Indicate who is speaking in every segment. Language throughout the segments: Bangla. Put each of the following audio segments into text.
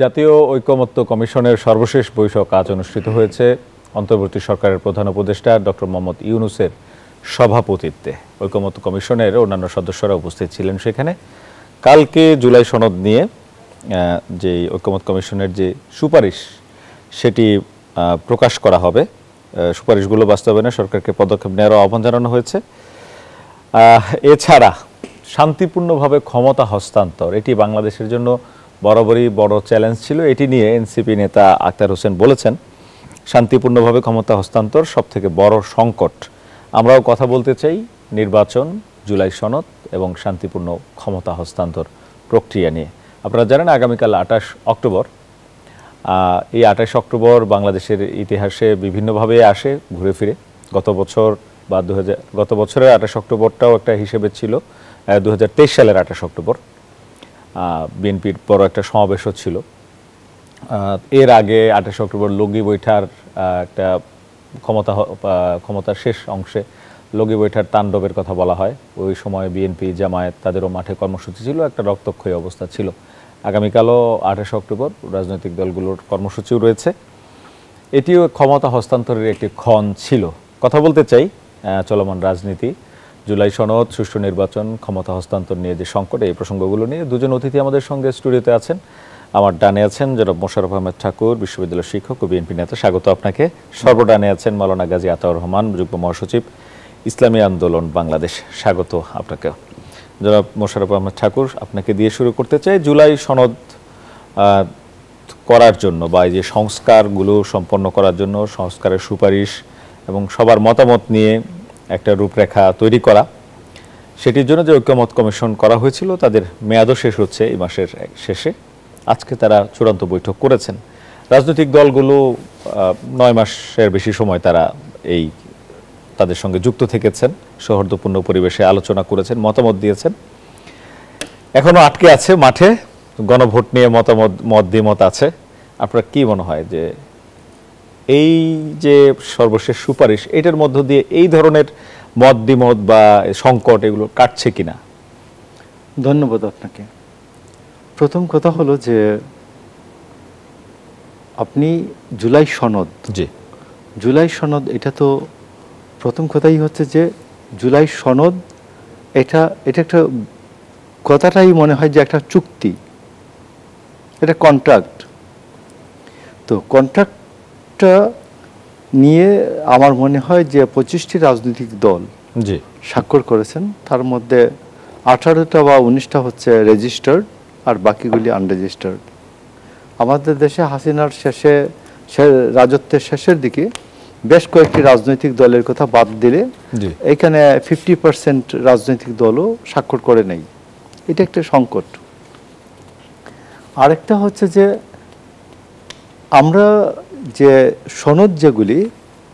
Speaker 1: জাতীয় ঐকমত্য কমিশনের সর্বশেষ বৈঠক আজ অনুষ্ঠিত হয়েছে অন্তর্বর্তী সরকারের প্রধান উপদেষ্টা ডক্টর মোহাম্মদ ইউনূসের সভাপতিত্বে। ঐকমত্য কমিশনের অন্যান্য সদস্যরা উপস্থিত ছিলেন সেখানে। কালকে জুলাই সনদ নিয়ে যে ঐকমত্য কমিশনের যে সুপারিশ সেটি প্রকাশ করা হবে। সুপারিশগুলো বাস্তবায়নে সরকারকে পদক্ষেপ নেওয়ার আহ্বান জানানো হয়েছে। এছাড়া শান্তিপূর্ণভাবে ক্ষমতা হস্তান্তর, এটি বাংলাদেশের জন্য বরাবরই বড় চ্যালেঞ্জ ছিল। এটি নিয়ে এনসিপি নেতা আখতার হোসেন বলেছেন, শান্তিপূর্ণভাবে ক্ষমতা হস্তান্তর সবথেকে বড় সংকট। আমরাও কথা বলতে চাই নির্বাচন, জুলাই সনদ এবং শান্তিপূর্ণ ক্ষমতা হস্তান্তর প্রক্রিয়া নিয়ে। আপনারা জানেন আগামীকাল 28 অক্টোবর। এই 28 অক্টোবর বাংলাদেশের ইতিহাসে বিভিন্নভাবে আসে ঘুরে ফিরে। গত বছরের 28 অক্টোবরটাও একটা হিসেবে ছিল। 2023 সালের 28 অক্টোবর বিএনপির বড় একটা সমাবেশও ছিল। এর আগে 28 অক্টোবর লগি বৈঠার একটা ক্ষমতার শেষ অংশে লগি বৈঠার তাণ্ডবের কথা বলা হয়। ওই সময় বিএনপি, জামায়াত তাদেরও মাঠে কর্মসূচি ছিল, একটা রক্তক্ষয়ী অবস্থা ছিল। আগামীকালও 28 অক্টোবর রাজনৈতিক দলগুলোর কর্মসূচিও রয়েছে। এটিও ক্ষমতা হস্তান্তরের একটি ক্ষণ ছিল। কথা বলতে চাই চলমান রাজনীতি, জুলাই সনদ, সুষ্ঠু নির্বাচন, ক্ষমতা হস্তান্তর নিয়ে যে সংকট, এই প্রসঙ্গগুলো নিয়ে দুজন অতিথি আমাদের সঙ্গে স্টুডিওতে আছেন। আমার ডানে আছেন জনাব মোশাররফ আহমেদ ঠাকুর, বিশ্ববিদ্যালয়ের শিক্ষক ও বিএনপি নেতা, স্বাগত আপনাকে। সর্বডানে আছেন মাওলানা গাজী আতাউর রহমান, যুগ্ম মহাসচিব, ইসলামী আন্দোলন বাংলাদেশ, স্বাগত আপনাকে। জনাব মোশাররফ আহমেদ ঠাকুর, আপনাকে দিয়ে শুরু করতে চাই। জুলাই সনদ করার জন্য বা এই যে সংস্কারগুলো সম্পন্ন করার জন্য সংস্কারের সুপারিশ এবং সবার মতামত নিয়ে একটা রূপরেখা তৈরি করা, সেটির জন্য যে ঐকমত্য কমিশন করা হয়েছিল তাদের মেয়াদও শেষ হচ্ছে এই মাসের শেষে। আজকে তারা চূড়ান্ত বৈঠক করেছেন। রাজনৈতিক দলগুলো 9 মাসের বেশি সময় তারা তাদের সঙ্গে যুক্ত থেকেছেন, সৌহার্দ্যপূর্ণ পরিবেশে আলোচনা করেছেন, মতামত দিয়েছেন। এখনো আটকে আছে মাঠে, গণভোট নিয়ে মত দ্বিমত আছে। আপনার কি মনে হয় যে এই যে সর্বশেষ সুপারিশ, এটার মধ্য দিয়ে এই ধরনের মত দ্বিমত বা সংকট এগুলো কাটছে কিনা?
Speaker 2: ধন্যবাদ আপনাকে। প্রথম কথা হলো যে আপনি জুলাই সনদ, জুলাই সনদ, এটা তো প্রথম কথাই হচ্ছে যে জুলাই সনদ এটা একটা কথাটাই মনে হয় যে একটা চুক্তি, এটা কন্ট্রাক্ট। তো কন্ট্রাক্টটা নিয়ে আমার মনে হয় যে 25টি রাজনৈতিক দল স্বাক্ষর করেছেন। তার মধ্যে 18টা বা 19টা হচ্ছে রেজিস্টার্ড আর বাকিগুলি আনরেজিস্টার্ড। আমাদের দেশে হাসিনার রাজত্বের শেষের দিকে বেশ কয়েকটি রাজনৈতিক দলের কথা বাদ দিলে এখানে 50% রাজনৈতিক দলও স্বাক্ষর করে নেই। এটা একটা সংকট। আরেকটা হচ্ছে যে আমরা যে সনদ যেগুলি,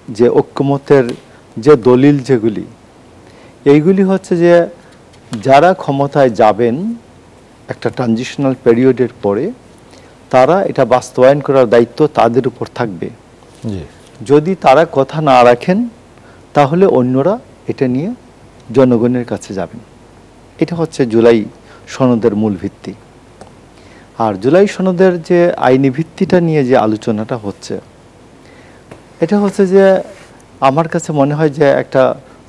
Speaker 2: যে ঐকমত্যের যে দলিল যেগুলি, এইগুলি হচ্ছে যে যারা ক্ষমতায় যাবেন একটা ট্রানজিশনাল পিরিয়ডের পরে, তারা এটা বাস্তবায়ন করার দায়িত্ব তাদের উপর থাকবে। যদি তারা কথা না রাখেন তাহলে অন্যরা এটা নিয়ে জনগণের কাছে যাবেন। এটা হচ্ছে জুলাই সনদের মূল ভিত্তি। আর জুলাই সনদের যে আইনি ভিত্তিটা নিয়ে যে আলোচনাটা হচ্ছে, এটা হচ্ছে যে আমার কাছে মনে হয় যে একটা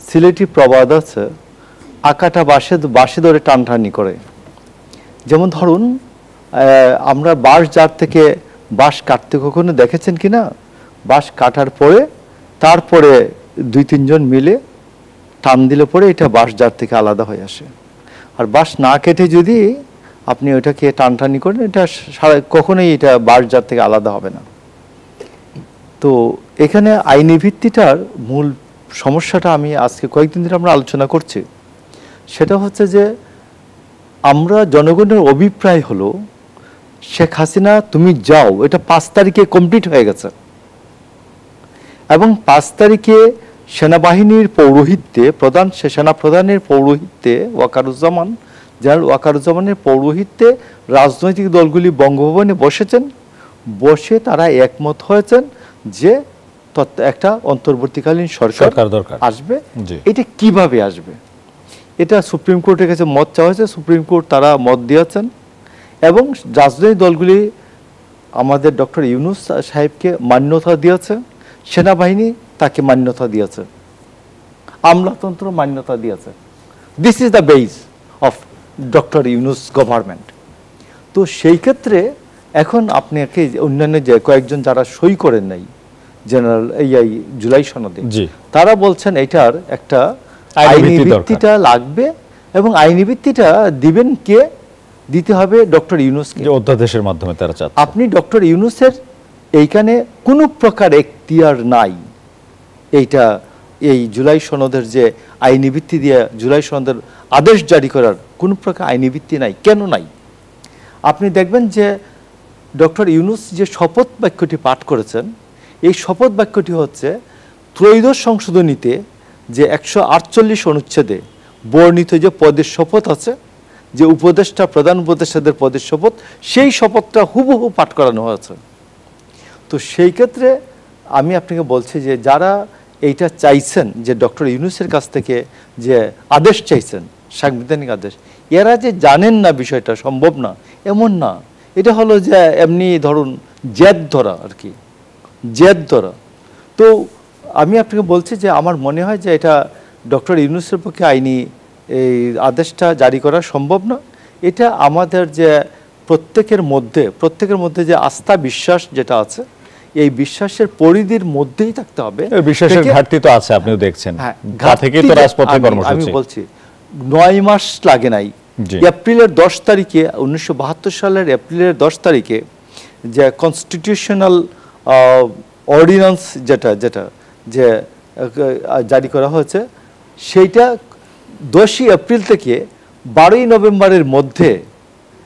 Speaker 2: সিলেটি প্রবাদ আছে, আকাটা বাঁশে ধরে টানটানি করে। যেমন ধরুন, আমরা বাঁশ জার থেকে বাঁশ কাটতে কখনো দেখেছেন কিনা? বাঁশ কাটার পরে তারপরে 2-3 জন মিলে টান দিলে পরে এটা বাঁশ জার থেকে আলাদা হয়ে আসে। আর বাঁশ না কেটে যদি আপনি ওটাকে টানটানি করেন, এটা কখনোই এটা বাঁশ জার থেকে আলাদা হবে না। তো এখানে আইনি ভিত্তিটার মূল সমস্যাটা আমি আজকে কয়েকদিন ধরে আমরা আলোচনা করছি। সেটা হচ্ছে যে আমরা জনগণের অভিপ্রায় হলো শেখ হাসিনা তুমি যাও, এটা 5 তারিখে কমপ্লিট হয়ে গেছে এবং 5 তারিখে সেনাবাহিনীর পৌরোহিত্যে সেনাপ্রধানের পৌরোহিত্যে জেনারেল ওয়াকারুজ্জামানের পৌরোহিত্যে রাজনৈতিক দলগুলি বঙ্গভবনে বসেছেন। বসে তারা একমত হয়েছেন যে একটা অন্তর্বর্তীকালীন সরকার আসবে। এটা কিভাবে আসবে, এটা সুপ্রিম কোর্টের কাছে মত চাওয়া হয়েছে। সুপ্রিম কোর্ট তারা মত দিয়েছেন এবং রাজনৈতিক দলগুলি আমাদের ডক্টর ইউনূস সাহেবকে মান্যতা দিয়েছে, সেনাবাহিনী তাকে মান্যতা দিয়েছে, আমলাতন্ত্র মান্যতা দিয়েছে। This is the base of doctor Yunus government. তো সেই ক্ষেত্রে এখন আপনাকে অন্যান্য যে কয়েকজন যারা সই করেন নাই জেনারেল এই জুলাই সনদে, তারা বলছেন এটার একটা আইনি ভিত্তিটা লাগবে, এবং আইনি ভিত্তিটা দিবেন কে? দিতে হবে ডক্টর ইউনূসকে,
Speaker 1: অধ্যাদেশের মাধ্যমে তারা চাচ্ছে।
Speaker 2: আপনি ডক্টর ইউনূসের এইখানে কোনো প্রকার এখতিয়ার নাই। এইটা এই জুলাই সনদের যে আইনি ভিত্তি দিয়ে জুলাই সনদের আদেশ জারি করার কোনো প্রকার আইনি ভিত্তি নাই। কেন নাই? আপনি দেখবেন যে ডক্টর ইউনূস যে শপথ বাক্যটি পাঠ করেছেন, এই শপথ বাক্যটি হচ্ছে ত্রয়োদশ সংশোধনীতে যে 148 অনুচ্ছেদে বর্ণিত যে পদের শপথ আছে, যে উপদেষ্টা প্রধান উপদেষ্টাদের পদের শপথ, সেই শপথটা হুবহু পাঠ করানো হয়েছে। তো সেই ক্ষেত্রে আমি আপনাকে বলছি যে যারা এইটা চাইছেন, যে ডক্টর ইউনূসের কাছ থেকে যে আদেশ চাইছেন, সাংবিধানিক আদেশ, এরা যে জানেন না বিষয়টা সম্ভব না এমন না। এটা হলো যে এমনি ধরুন জেদ ধরা আর কি, জেদ ধরা। তো আমি আপনাকে বলছি যে আমার মনে হয় যে এটা ডক্টর ইউনূসের পক্ষে আইনি এই আদেশটা জারি করা সম্ভব না। এটা আমাদের যে প্রত্যেকের মধ্যে যে আস্থা বিশ্বাস যেটা আছে, এই বিশ্বাসের পরিধির মধ্যেই থাকতে হবে।
Speaker 1: বিশ্বাসের ঘাটতি তো আছে, আপনিও দেখছেন।
Speaker 2: আমি বলছি 9 মাস লাগে নাই। এপ্রিলের 10 তারিখে 1972 সালের এপ্রিলের 10 তারিখে যে কনস্টিটিউশনাল অর্ডিন্যান্স যেটা যে জারি করা হয়েছে, সেইটা 10ই এপ্রিল থেকে 12ই নভেম্বরের মধ্যে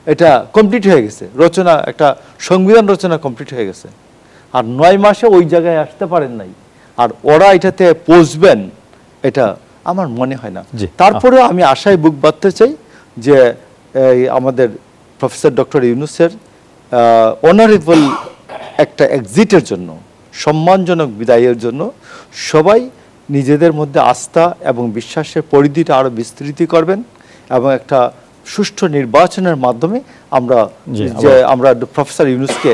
Speaker 2: এটা কমপ্লিট হয়ে গেছে, রচনা, একটা সংবিধান রচনা কমপ্লিট হয়ে গেছে। আর 9 মাসে ওই জায়গায় আসতে পারেন নাই, আর ওরা এটাতে পৌঁছবেন এটা আমার মনে হয় না। তারপরেও আমি আশায় বুক বাঁধতে চাই যে আমাদের প্রফেসর ডক্টর ইউনূসের অনারেবল একটা এক্সিটের জন্য, সম্মানজনক বিদায়ের জন্য সবাই নিজেদের মধ্যে আস্থা এবং বিশ্বাসের পরিধিটা আরো বিস্তৃত করবেন, এবং একটা সুষ্ঠু নির্বাচনের মাধ্যমে আমরা প্রফেসর ইউনূসকে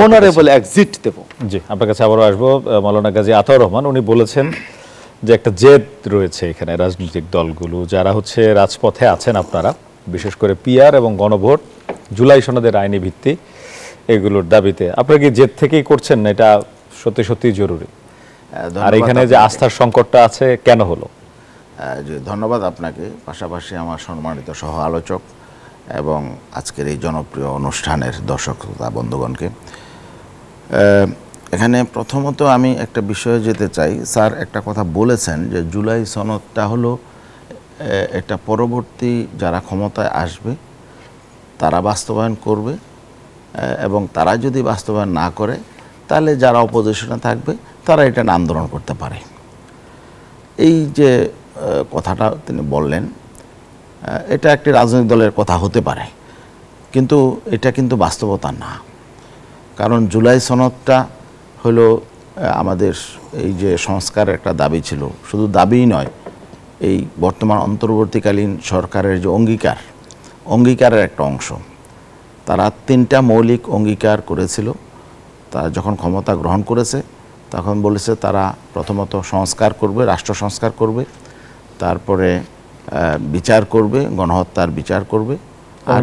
Speaker 2: অনারেবল এক্সিট দেব।
Speaker 1: জি, আপনার কাছে আবারও আসবো। মাওলানা গাজী আতাউর রহমান, উনি বলেছেন যে একটা জেদ রয়েছে এখানে রাজনৈতিক দলগুলো যারা হচ্ছে রাজপথে আছেন, আপনারা বিশেষ করে পিআর এবং গণভোট, জুলাই সনদের আইনি ভিত্তি, এগুলোর দাবিতে আপনারা কি জেদ থেকেই করছেন না এটা সত্যি সত্যি জরুরি? আর এখানে যে আস্থার সংকটটা আছে কেন হলো?
Speaker 3: ধন্যবাদ আপনাকে, পাশাপাশি আমার সম্মানিত সহ আলোচক এবং আজকের এই জনপ্রিয় অনুষ্ঠানের দর্শক শ্রোতা বন্ধুগণকে। এখানে প্রথমত আমি একটা বিষয়ে যেতে চাই। স্যার একটা কথা বলেছেন যে জুলাই সনদটা হলো একটা পরবর্তী যারা ক্ষমতায় আসবে তারা বাস্তবায়ন করবে, এবং তারা যদি বাস্তবায়ন না করে তাহলে যারা অপোজিশনে থাকবে তারা এটা আন্দোলন করতে পারে। এই যে কথাটা তিনি বললেন, এটা একটি রাজনৈতিক দলের কথা হতে পারে, কিন্তু এটা কিন্তু বাস্তবতা না। কারণ জুলাই সনদটা হলো আমাদের এই যে সংস্কারের একটা দাবি ছিল, শুধু দাবিই নয়, এই বর্তমান অন্তর্বর্তীকালীন সরকারের যে অঙ্গীকারের একটা অংশ। তারা 3টা মৌলিক অঙ্গীকার করেছিল। তারা যখন ক্ষমতা গ্রহণ করেছে তখন বলেছে তারা প্রথমত সংস্কার করবে, রাষ্ট্র সংস্কার করবে, তারপরে বিচার করবে, গণহত্যার বিচার করবে, আর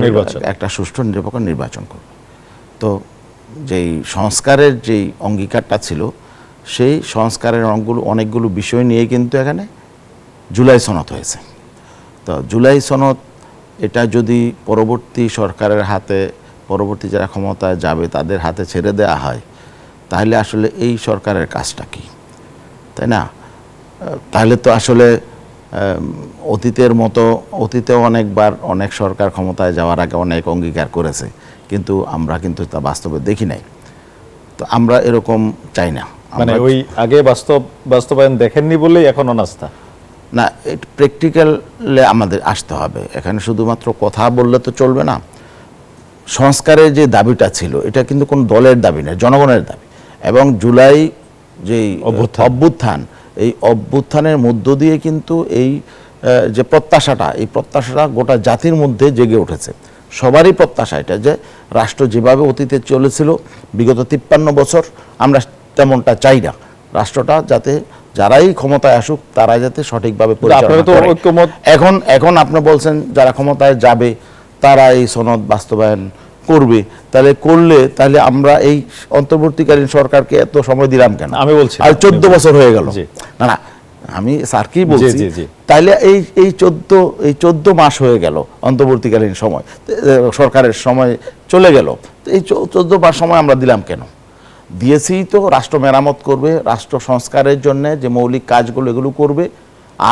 Speaker 3: একটা সুষ্ঠু নিরপেক্ষ নির্বাচন করবে। তো যেই সংস্কারের যেই অঙ্গীকারটা ছিল, সেই সংস্কারের অনেকগুলো বিষয় নিয়ে কিন্তু এখানে জুলাই সনদ হয়েছে। তো জুলাই সনদ এটা যদি পরবর্তী সরকারের হাতে, পরবর্তী যারা ক্ষমতায় যাবে তাদের হাতে ছেড়ে দেওয়া হয়, তাহলে আসলে এই সরকারের কাজটা কি, তাই না? তাহলে তো আসলে অতীতের মতো, অতীতেও অনেকবার অনেক সরকার ক্ষমতায় যাওয়ার আগে অনেক অঙ্গীকার করেছে, কিন্তু আমরা কিন্তু তা বাস্তবে দেখি নাই। তো আমরা এরকম চাই না।
Speaker 1: মানে ওই আগে বাস্তবায়ন দেখেননি বলেই এখন অনাস্থা
Speaker 3: না, প্র্যাকটিক্যালে আমাদের আসতে হবে। এখানে শুধুমাত্র কথা বললে তো চলবে না। সংস্কারের যে দাবিটা ছিল এটা কিন্তু কোনো দলের দাবি না, জনগণের দাবি। এবং জুলাই যেই অভ্যুত্থান, এই অভ্যুত্থানের মধ্য দিয়ে কিন্তু এই যে প্রত্যাশাটা, এই প্রত্যাশাটা গোটা জাতির মধ্যে জেগে উঠেছে। সবারই প্রত্যাশা এটা যে রাষ্ট্র যেভাবে অতীতে চলেছিল বিগত 53 বছর, আমরা তেমনটা চাই না। রাষ্ট্রটা যাতে যারাই ক্ষমতায় আসুক তারা যাতে সঠিকভাবে পরিচালনা করে। এখন আপনি বলছেন যারা ক্ষমতায় যাবে তারা এই সনদ বাস্তবায়ন করবে, তাহলে আমরা এই অন্তর্বর্তীকালীন সরকারকে এত সময় দিলাম কেন?
Speaker 1: আমি বলছি
Speaker 3: আর 14 বছর হয়ে গেল। না, আমি স্যারকেই বলছি, তাইলে এই 14 মাস হয়ে গেল অন্তর্বর্তীকালীন সময়, সরকারের সময় চলে গেল, এই 14 মাস সময় আমরা দিলাম কেন? দিয়েছি তো রাষ্ট্র মেরামত করবে, রাষ্ট্র সংস্কারের জন্য যে মৌলিক কাজগুলো এগুলো করবে,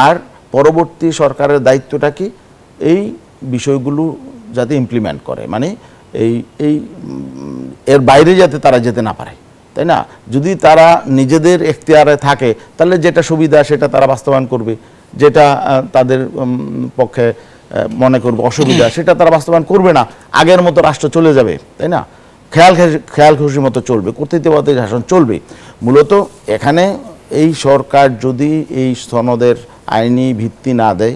Speaker 3: আর পরবর্তী সরকারের দায়িত্বটা কি এই বিষয়গুলো যাতে ইমপ্লিমেন্ট করে, মানে এর বাইরে যাতে তারা যেতে না পারে, তাই না? যদি তারা নিজেদের এখতিয়ারে থাকে তাহলে যেটা সুবিধা সেটা তারা বাস্তবায়ন করবে, যেটা তাদের পক্ষে মনে করবে অসুবিধা সেটা তারা বাস্তবায়ন করবে না। আগের মতো রাষ্ট্র চলে যাবে, তাই না? খেয়াল খুশি মতো চলবে, কর্তৃত্ববাদের শাসন চলবে। মূলত এখানে এই সরকার যদি এই সনদের আইনি ভিত্তি না দেয়,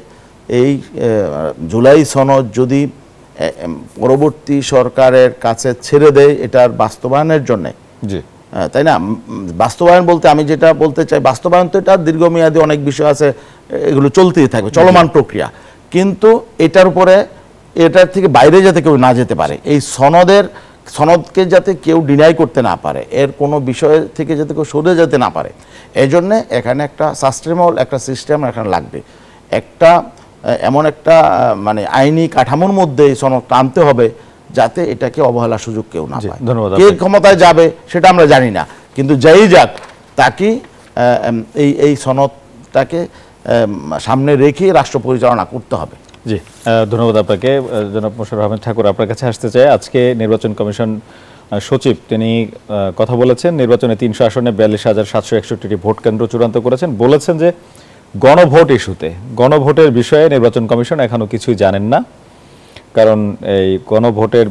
Speaker 3: এই জুলাই সনদ যদি পরবর্তী সরকারের কাছে ছেড়ে দেয় এটার বাস্তবায়নের জন্যে, তাই না? বাস্তবায়ন বলতে আমি যেটা বলতে চাই, বাস্তবায়ন তো এটা দীর্ঘমেয়াদী অনেক বিষয় আছে, এগুলো চলতেই থাকবে, চলমান প্রক্রিয়া। কিন্তু এটার থেকে বাইরে যাতে কেউ না যেতে পারে, এই সনদকে যাতে কেউ ডিনাই করতে না পারে, এর কোনো বিষয় থেকে যাতে কেউ সরে যেতে না পারে, এই জন্যে এখানে একটা সাস্টেনেবল একটা সিস্টেম এখানে লাগবে। এমন একটা মানে আইনি কাঠামোর মধ্যে এই সনদটা আনতে হবে যাতে এটাকে অবহেলার সুযোগ কেউ না পায়। কে ক্ষমতায় যাবে সেটা আমরা জানি না, কিন্তু যাই যাক তাকে এই সনদটাকে সামনে রেখে রাষ্ট্র পরিচালনা করতে হবে।
Speaker 1: জি, ধন্যবাদ আপনাকে। জনাব মোশাররফ আহমেদ ঠাকুর, আপনার কাছে আসতে চাই। আজকে নির্বাচন কমিশন সচিব তিনি কথা বলেছেন, নির্বাচনে 300 আসনে 42,761টি ভোট কেন্দ্র চূড়ান্ত করেছেন। বলেছেন যে গণভোট ইস্যুতে, গণভোটের বিষয়ে নির্বাচন কমিশন এখনো কিছুই জানেন না, কারণ এই গণভোটের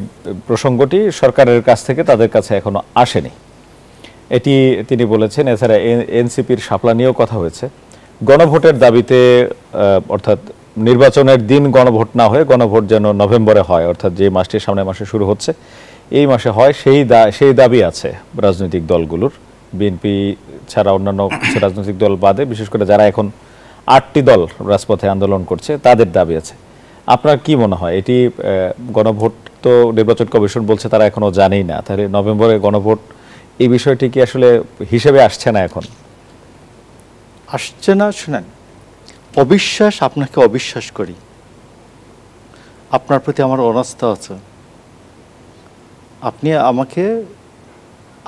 Speaker 1: প্রসঙ্গটি সরকারের কাছ থেকে তাদের কাছে এখনো আসেনি, এটি তিনি বলেছেন। এছাড়া এনসিপির শাপলা নিয়েও কথা হয়েছে। গণভোটের দাবিতে, অর্থাৎ নির্বাচনের দিন গণভোট না হয়ে গণভোট যেন নভেম্বরে হয়, অর্থাৎ যে মাসটি সামনের মাসে শুরু হচ্ছে এই মাসে হয়, সেই দাবি আছে রাজনৈতিক দলগুলোর। বিএনপি ছাড়া অন্যান্য রাজনৈতিক দল বাদে, বিশেষ করে যারা এখন 8টি দল রাজপথে আন্দোলন করছে তাদের দাবি আছে। আপনার কি মনে হয় এটি গণভোট তো নির্বাচন কমিশন বলছে তারা এখনো জানেই না, তাহলে নভেম্বরে গণভোট এই বিষয়টি কি আসলে হিসেবে আসছে না? এখন
Speaker 2: আসছে না। শুনেন, অবিশ্বাস, আপনাকে অবিশ্বাস করি, আপনার প্রতি আমার অনাস্থা আছে।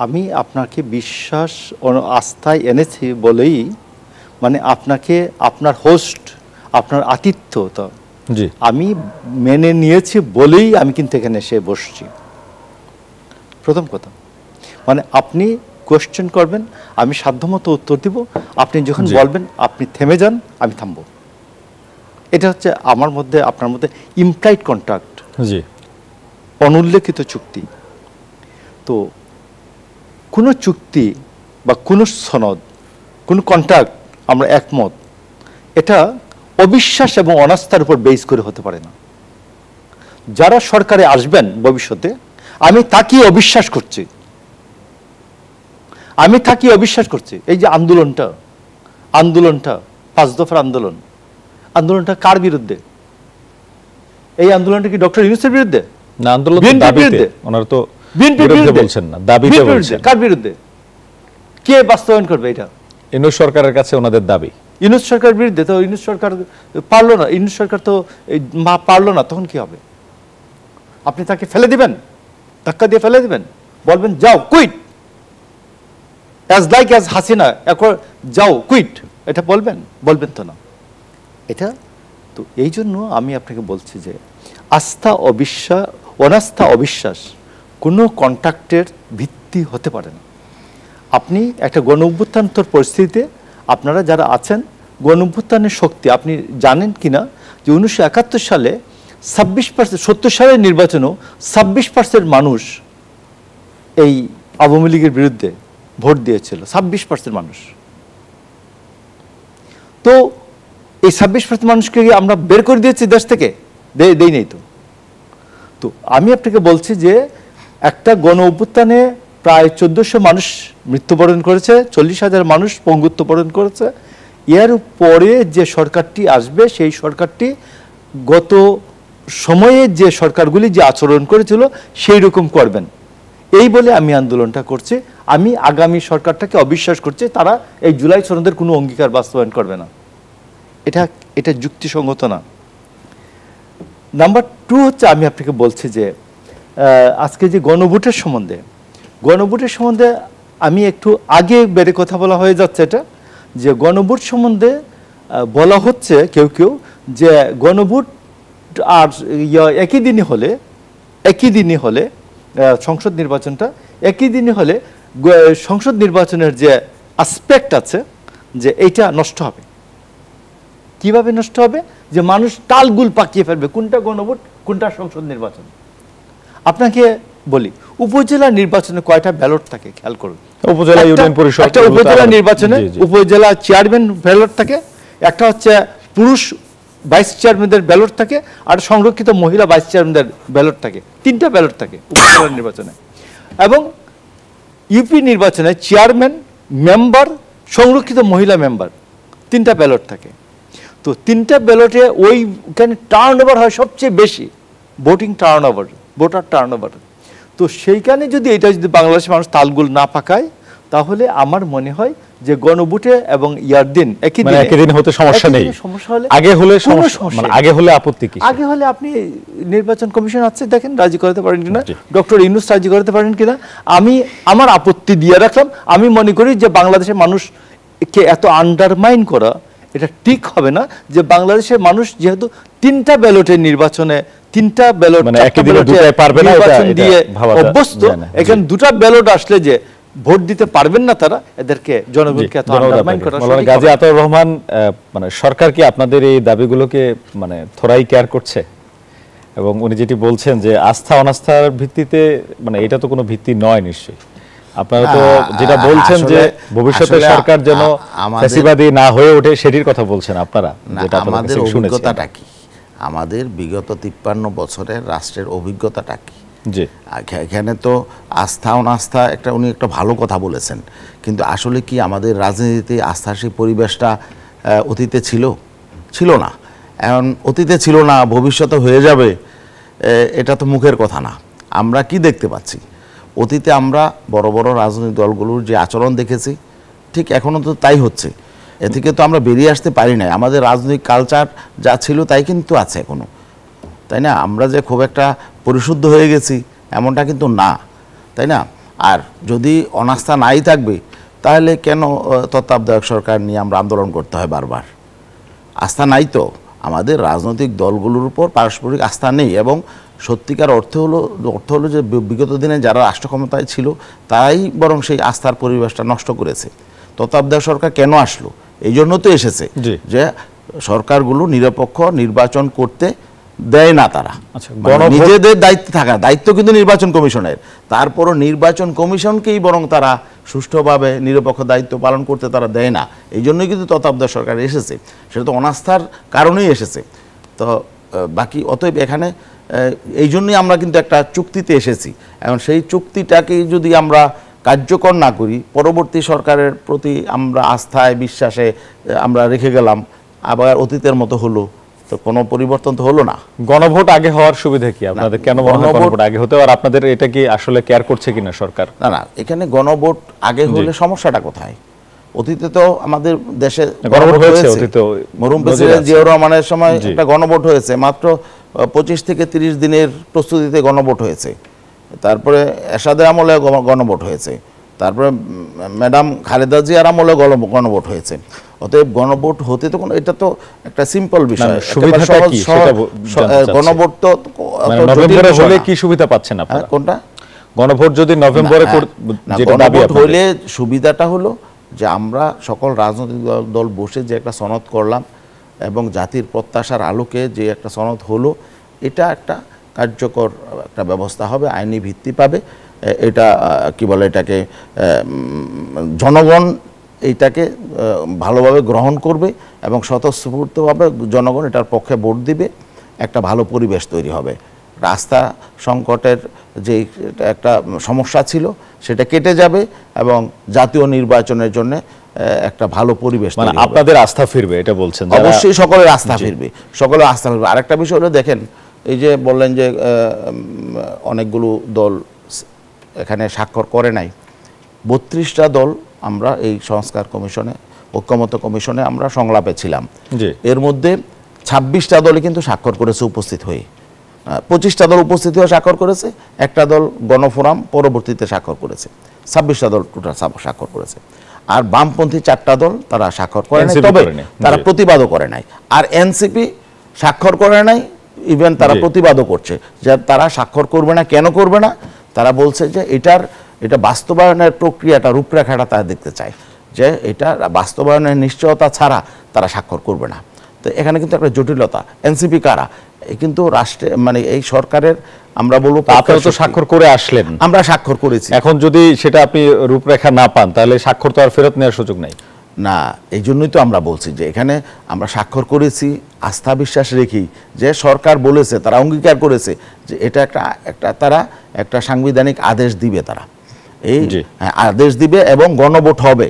Speaker 2: আমি আপনাকে বিশ্বাস আস্থায় এনেছি বলেই, মানে আপনাকে, আপনার হোস্ট, আপনার আতিথ্যতা আমি মেনে নিয়েছি বলেই আমি কিন্তু এখানে এসে বসছি। প্রথম কথা, মানে আপনি কোয়েশ্চেন করবেন, আমি সাধ্যমতো উত্তর দিব। আপনি যখন বলবেন আপনি থেমে যান, আমি থামবো। এটা হচ্ছে আমার মধ্যে আপনার মধ্যে ইমপ্লাইড কন্ট্রাক্ট, অনুল্লেখিত চুক্তি। তো কোনো চুক্তি বা কোনো সনদ, কোনো কন্ট্রাক্ট আমরা একমত, এটা অবিশ্বাস এবং অনাস্থার উপর বেস করে হতে পারে না। যারা সরকারে আসবেন ভবিষ্যতে, আমি তাকেই অবিশ্বাস করছি, এই যে আন্দোলনটা 5 দফার আন্দোলনটা কার বিরুদ্ধে? এই আন্দোলনটা কি ডক্টর ইউনূসের বিরুদ্ধে?
Speaker 1: না, আন্দোলন দাবিতে, ওনারা তো বিরুদ্ধে বলছেন না, দাবিতে বলছেন।
Speaker 2: কার বিরুদ্ধে? কে বাস্তবায়ন করবে এটা?
Speaker 1: ইউনূস সরকারের কাছে ওনাদের দাবি।
Speaker 2: ইউনূস সরকারের বিরুদ্ধে। তো ইউনূস সরকার পারলো না, ইউনূস সরকার তো পারলো না, তখন কি হবে? আপনি তাকে ফেলে দিবেন, ধাক্কা দিয়ে ফেলে দিবেন, বলবেন যাও quit, as like as Hasina, যাও কুইট, এটা বলবেন তো না। এটা তো এই জন্য আমি আপনাকে বলছি যে অনাস্থা অবিশ্বাস কোনো কন্ট্রাক্টের ভিত্তি হতে পারে না। আপনি একটা গণ অভ্যুত্থানতর পরিস্থিতিতে আপনারা যারা আছেন, গণ অভ্যুত্থানের শক্তি আপনি জানেন কিনা যে 1971 সালে 26%, 70 সালের নির্বাচনেও 26% মানুষ এই আওয়ামী লীগের বিরুদ্ধে ভোট দিয়েছিল, 26% মানুষ। তো এই 26% মানুষকে আমরা বের করে দিয়েছি দেশ থেকে, দেই নেই তো। তো আমি আপনাকে বলছি যে একটা গণ অভ্যুত্থানে প্রায় 1400 মানুষ মৃত্যুবরণ করেছে, 40,000 মানুষ পঙ্গুত্ব বরণ করেছে। এর পরে যে সরকারটি আসবে সেই সরকারটি গত সময়ে যে সরকারগুলি যে আচরণ করেছিল সেই রকম করবেন, এই বলে আমি আন্দোলনটা করছি। আমি আগামী সরকারটাকে অবিশ্বাস করছি, তারা এই জুলাই সনদের কোনো অঙ্গীকার বাস্তবায়ন করবে না। এটা যুক্তিসঙ্গত না। নাম্বার 2 হচ্ছে, আমি আপনাকে বলছি যে আজকে যে গণভোটের সম্বন্ধে আমি একটু আগে বেড়ে কথা বলা হয়ে যাচ্ছে, এটা যে গণভোট সম্বন্ধে বলা হচ্ছে কেউ যে গণভোট আর একই দিনই হলে সংসদ নির্বাচনটা একই দিনই হলে সংসদ নির্বাচনের যে আসপেক্ট আছে যে এইটা নষ্ট হবে। কিভাবে নষ্ট হবে? যে মানুষ তালগুল পাকিয়ে ফেলবে কোনটা গণভোট কোনটা সংসদ নির্বাচন। আপনাকে বলি, উপজেলা নির্বাচনে কয়টা ব্যালট থাকে খেয়াল করুন।
Speaker 1: উপজেলা ইউনিয়ন পরিষদ,
Speaker 2: একটা উপজেলা নির্বাচনে উপজেলা চেয়ারম্যান ব্যালট থাকে, একটা হচ্ছে পুরুষ ভাইস চেয়ারম্যানদের ব্যালট থাকে, আর সংরক্ষিত মহিলা ভাইস চেয়ারম্যানদের ব্যালট থাকে। 3টা ব্যালট থাকে উপজেলা নির্বাচনে। এবং ইউপি নির্বাচনে চেয়ারম্যান, মেম্বার, সংরক্ষিত মহিলা মেম্বার, 3টা ব্যালট থাকে। তো 3টা ব্যালটে ওইখানে টার্ন ওভার হয় সবচেয়ে বেশি, ভোটার টার্ন ওভার। তো সেইখানে যদি বাংলাদেশের মানুষ তালগুল না পাকায়, তাহলে আমার মনে হয় যে গণভোটে এবং ইয়ার দিন একই
Speaker 1: দিন হতে সমস্যা নেই। আগে হলে আপত্তি কি?
Speaker 2: আগে হলে আপনি নির্বাচন কমিশন আছে, দেখেন রাজি করাতে পারেন কিনা, ডক্টর ইউনূস রাজি করাতে পারেন কিনা। আমি আমার আপত্তি দিয়ে রাখলাম। আমি মনে করি যে বাংলাদেশের মানুষকে এত আন্ডারমাইন করা এটা ঠিক হবে না। যে বাংলাদেশের মানুষ যেহেতু 3টা ব্যালটের নির্বাচনে 3টা ব্যালট দিয়ে অভ্যস্ত, এখানে 2টা ব্যালট আসলে যে ভোট দিতে পারবেন না তারা, এদেরকে জনগণকে এত আন্ডারমাইন করা।
Speaker 1: গাজী আতাউর রহমান, মানে সরকার কি আপনাদের এই দাবিগুলোকে মানে থোড়াই কেয়ার করছে? এবং উনি যেটি বলছেন যে আস্থা অনাস্থার ভিত্তিতে, মানে এটা তো কোনো ভিত্তি নয় নিশ্চয়ই। আপনারা তো যেটা বলছেন যে ভবিষ্যতে সরকার যেন ফ্যাসিবাদী না হয়ে ওঠে সেটির কথা বলছেন আপনারা, যেটা
Speaker 3: আমাদের অভিজ্ঞতাটা কি, আমাদের বিগত 53 বছরের রাষ্ট্রের অভিজ্ঞতাটা কি? জি, এখানে তো আস্থা অনাস্থা উনি একটা ভালো কথা বলেছেন, কিন্তু আসলে কি আমাদের রাজনীতিতে আস্থার সেই পরিবেশটা অতীতে ছিল না। এখন অতীতে ছিল না, ভবিষ্যতে হয়ে যাবে, এটা তো মুখের কথা না। আমরা কি দেখতে পাচ্ছি? অতীতে আমরা বড় বড় রাজনৈতিক দলগুলোর যে আচরণ দেখেছি, ঠিক এখনও তো তাই হচ্ছে। এ থেকে তো আমরা বেরিয়ে আসতে পারি নাই। আমাদের রাজনৈতিক কালচার যা ছিল তাই কিন্তু আছে এখনো, তাই না? আমরা যে খুব একটা পরিশুদ্ধ হয়ে গেছি এমনটা কিন্তু না, তাই না? আর যদি অনাস্থা নাই থাকবে, তাহলে কেন তত্ত্বাবধায়ক সরকার নিয়ে আমরা আন্দোলন করতে হয় বারবার? আস্থা নাই তো, আমাদের রাজনৈতিক দলগুলোর উপর পারস্পরিক আস্থা নেই। এবং সত্যিকার অর্থ হলো যে বিগত দিনে যারা রাষ্ট্র ক্ষমতায় ছিল তারাই বরং সেই আস্থার পরিবেশটা নষ্ট করেছে। তত্ত্বাবধায়ক সরকার কেন আসলো? এই জন্য তো এসেছে যে সরকারগুলো নিরপেক্ষ নির্বাচন করতে দেয় না তারা। নিজেদের দায়িত্বে থাকা, দায়িত্ব কিন্তু নির্বাচন কমিশনের, তারপরও নির্বাচন কমিশনকেই বরং তারা সুষ্ঠুভাবে নিরপেক্ষ দায়িত্ব পালন করতে তারা দেয় না। এই জন্যই কিন্তু তত্ত্বাবধায়ক সরকার এসেছে, সেটা তো অনাস্থার কারণেই এসেছে। তো বাকি অতএব এখানে এই জন্যই আমরা কিন্তু একটা চুক্তিতে এসেছি। এখন সেই চুক্তিটাকে যদি আমরা কার্যকর না করি, পরবর্তী সরকারের প্রতি আমরা আস্থায় বিশ্বাসে আমরা রেখে গেলাম, আবার অতীতের মতো হলো, তো কোনো পরিবর্তন তো হলো না।
Speaker 1: গণভোট আগে হওয়ার সুবিধা কি আপনাদের? কেন গণভোট আগে হতে? আর আপনাদের এটা কি আসলে কেয়ার করছে কিনা সরকার?
Speaker 3: না, এখানে গণভোট আগে হলে সমস্যাটা কোথায়? অতীতে তো আমাদের দেশে
Speaker 1: গণভোট হয়েছে,
Speaker 3: মরহুম প্রেসিডেন্ট জিয়াউর রহমানের সময় একটা গণভোট হয়েছে, মাত্র 25 থেকে 30 দিনের প্রস্তুতিতে গণভোট হয়েছে। তারপরে এরশাদের আমলে গণভোট হয়েছে, তারপরে ম্যাডাম খালেদা জিয়ার আমলে গণভোট হয়েছে। অতএব গণভোট হতে তো এটা তো একটা সিম্পল বিষয়। গণভোট তো
Speaker 1: নভেম্বরে হলে কি সুবিধা পাচ্ছেন আপনারা?
Speaker 3: কোনটা?
Speaker 1: গণভোট যদি নভেম্বরে
Speaker 3: গণভোট হলে সুবিধাটা হলো যে আমরা সকল রাজনৈতিক দল বসে যে একটা সনদ করলাম এবং জাতির প্রত্যাশার আলোকে যে একটা সনদ হলো, এটা একটা কার্যকর একটা ব্যবস্থা হবে, আইনি ভিত্তি পাবে। এটা কি বলে, এটাকে জনগণ এইটাকে ভালোভাবে গ্রহণ করবে এবং স্বতঃস্ফূর্তভাবে জনগণ এটার পক্ষে ভোট দিবে, একটা ভালো পরিবেশ তৈরি হবে। রাস্তা সংকটের যে একটা সমস্যা ছিল সেটা কেটে যাবে এবং জাতীয় নির্বাচনের জন্য একটা ভালো পরিবেশ
Speaker 1: মানে
Speaker 3: তৈরি হবে।
Speaker 1: আপনাদের আস্থা ফিরবে এটা বলছেন?
Speaker 3: অবশ্যই সকলের আস্থা ফিরবে, সকলের আস্থা ফিরবে। আরেকটা বিষয় হলো দেখেন, এই যে বললেন যে অনেকগুলো দল এখানে স্বাক্ষর করে নাই, 32টা দল আমরা এই সংস্কার কমিশনে, ঐক্যমত্য কমিশনে আমরা সংলাপে ছিলাম। এর মধ্যে 26টা দলই কিন্তু স্বাক্ষর করেছে উপস্থিত হয়ে, 25টা দল উপস্থিত হয়ে স্বাক্ষর করেছে, একটা দল গণফোরাম পরবর্তীতে স্বাক্ষর করেছে, 26টা দল টোটাল স্বাক্ষর করেছে। আর বামপন্থী 4টা দল তারা স্বাক্ষর করে নাই, তবে তারা প্রতিবাদও করে নাই। আর এনসিপি স্বাক্ষর করে নাই, ইভেন তারা প্রতিবাদও করছে যে তারা স্বাক্ষর করবে না। কেন করবে না? তারা বলছে যে এটা বাস্তবায়নের প্রক্রিয়াটা, রূপরেখাটা তারা দেখতে চায়, যে এটা বাস্তবায়নের নিশ্চয়তা ছাড়া তারা স্বাক্ষর করবে না। তো এখানে কিন্তু একটা জটিলতা। এনসিপি কারা? কিন্তু রাষ্ট্রে মানে এই সরকারের আমরা বলবো,
Speaker 1: আপনারা তো স্বাক্ষর করে আসলেন,
Speaker 3: আমরা স্বাক্ষর করেছি।
Speaker 1: এখন যদি সেটা আপনি রূপরেখা না পান তাহলে স্বাক্ষর তো আর ফেরত নেওয়ার সুযোগ নাই
Speaker 3: না। এই জন্যই তো আমরা বলছি যে এখানে আমরা স্বাক্ষর করেছি আস্থা বিশ্বাস রেখি, যে সরকার বলেছে, তারা অঙ্গীকার করেছে যে এটা তারা একটা সাংবিধানিক আদেশ দিবে, তারা এই আদেশ দিবে এবং গণভোট হবে,